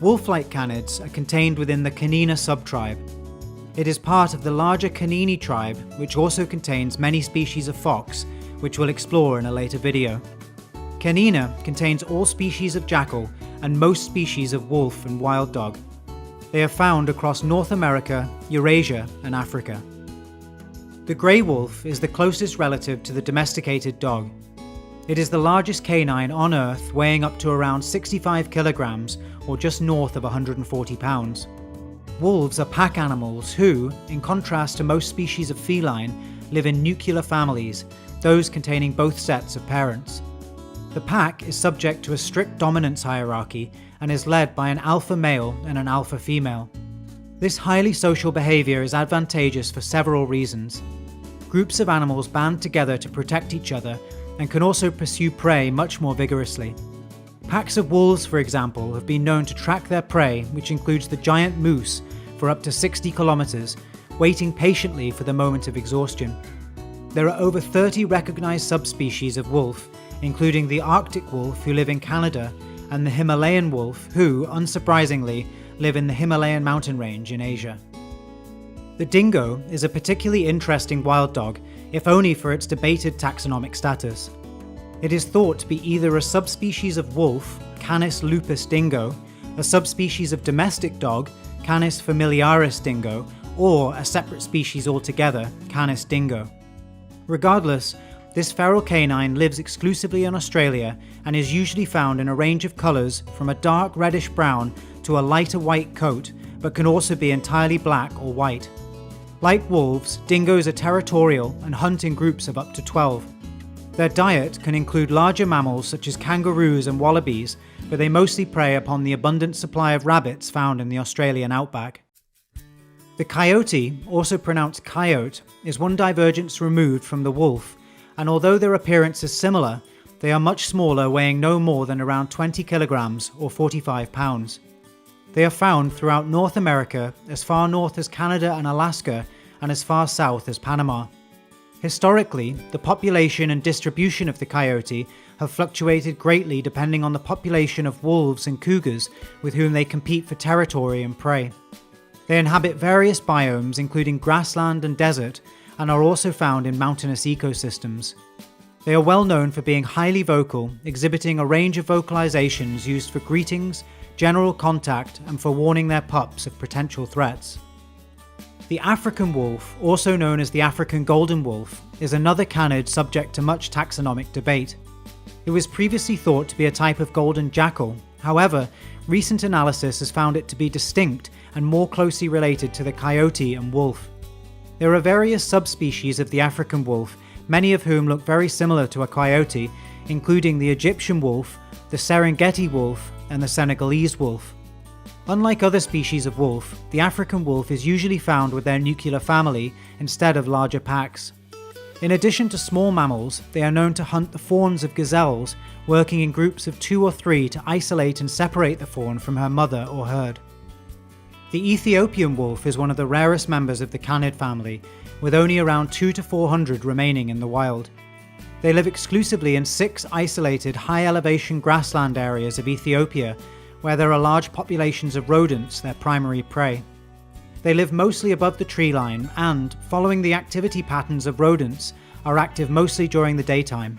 Wolf-like canids are contained within the Canina subtribe. It is part of the larger Canini tribe, which also contains many species of fox, which we'll explore in a later video. Canina contains all species of jackal and most species of wolf and wild dog. They are found across North America, Eurasia, and Africa. The grey wolf is the closest relative to the domesticated dog. It is the largest canine on Earth, weighing up to around 65 kilograms or just north of 140 pounds. Wolves are pack animals who, in contrast to most species of feline, live in nuclear families, those containing both sets of parents. The pack is subject to a strict dominance hierarchy and is led by an alpha male and an alpha female. This highly social behavior is advantageous for several reasons. Groups of animals band together to protect each other and can also pursue prey much more vigorously. Packs of wolves, for example, have been known to track their prey, which includes the giant moose, for up to 60 kilometers, waiting patiently for the moment of exhaustion. There are over 30 recognized subspecies of wolf, including the Arctic wolf, who live in Canada, and the Himalayan wolf, who, unsurprisingly, live in the Himalayan mountain range in Asia. The dingo is a particularly interesting wild dog, if only for its debated taxonomic status. It is thought to be either a subspecies of wolf, Canis lupus dingo, a subspecies of domestic dog, Canis familiaris dingo, or a separate species altogether, Canis dingo. Regardless, this feral canine lives exclusively in Australia and is usually found in a range of colours from a dark reddish brown to a lighter white coat, but can also be entirely black or white. Like wolves, dingoes are territorial and hunt in groups of up to 12. Their diet can include larger mammals such as kangaroos and wallabies, but they mostly prey upon the abundant supply of rabbits found in the Australian outback. The coyote, also pronounced coyote, is one divergence removed from the wolf, and although their appearance is similar, they are much smaller, weighing no more than around 20 kilograms or 45 pounds. They are found throughout North America, as far north as Canada and Alaska, and as far south as Panama. Historically, the population and distribution of the coyote have fluctuated greatly depending on the population of wolves and cougars with whom they compete for territory and prey. They inhabit various biomes, including grassland and desert, and are also found in mountainous ecosystems. They are well known for being highly vocal, exhibiting a range of vocalizations used for greetings, general contact, and for warning their pups of potential threats. The African wolf, also known as the African golden wolf, is another canid subject to much taxonomic debate. It was previously thought to be a type of golden jackal. However, recent analysis has found it to be distinct and more closely related to the coyote and wolf. There are various subspecies of the African wolf, many of whom look very similar to a coyote, including the Egyptian wolf, the Serengeti wolf, and the Senegalese wolf. Unlike other species of wolf, the African wolf is usually found with their nuclear family instead of larger packs. In addition to small mammals, they are known to hunt the fawns of gazelles, working in groups of 2 or 3 to isolate and separate the fawn from her mother or herd. The Ethiopian wolf is one of the rarest members of the canid family, with only around 200 to 400 remaining in the wild. They live exclusively in 6 isolated high-elevation grassland areas of Ethiopia, where there are large populations of rodents, their primary prey. They live mostly above the tree line and, following the activity patterns of rodents, are active mostly during the daytime.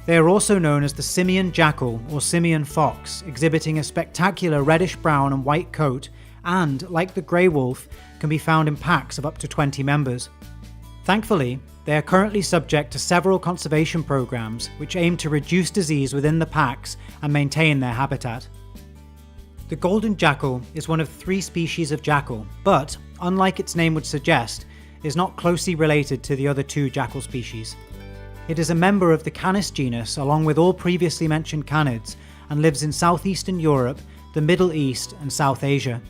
They are also known as the simian jackal or simian fox, exhibiting a spectacular reddish-brown and white coat and, like the grey wolf, can be found in packs of up to 20 members. Thankfully, they are currently subject to several conservation programs which aim to reduce disease within the packs and maintain their habitat. The golden jackal is one of 3 species of jackal, but, unlike its name would suggest, is not closely related to the other 2 jackal species. It is a member of the Canis genus along with all previously mentioned canids and lives in southeastern Europe, the Middle East, and South Asia.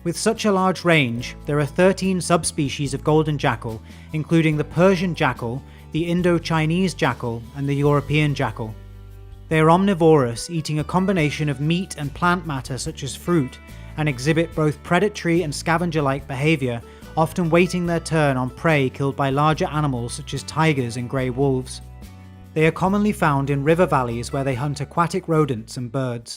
With such a large range, there are 13 subspecies of golden jackal, including the Persian jackal, the Indo-Chinese jackal, and the European jackal. They are omnivorous, eating a combination of meat and plant matter such as fruit, and exhibit both predatory and scavenger-like behavior, often waiting their turn on prey killed by larger animals such as tigers and grey wolves. They are commonly found in river valleys where they hunt aquatic rodents and birds.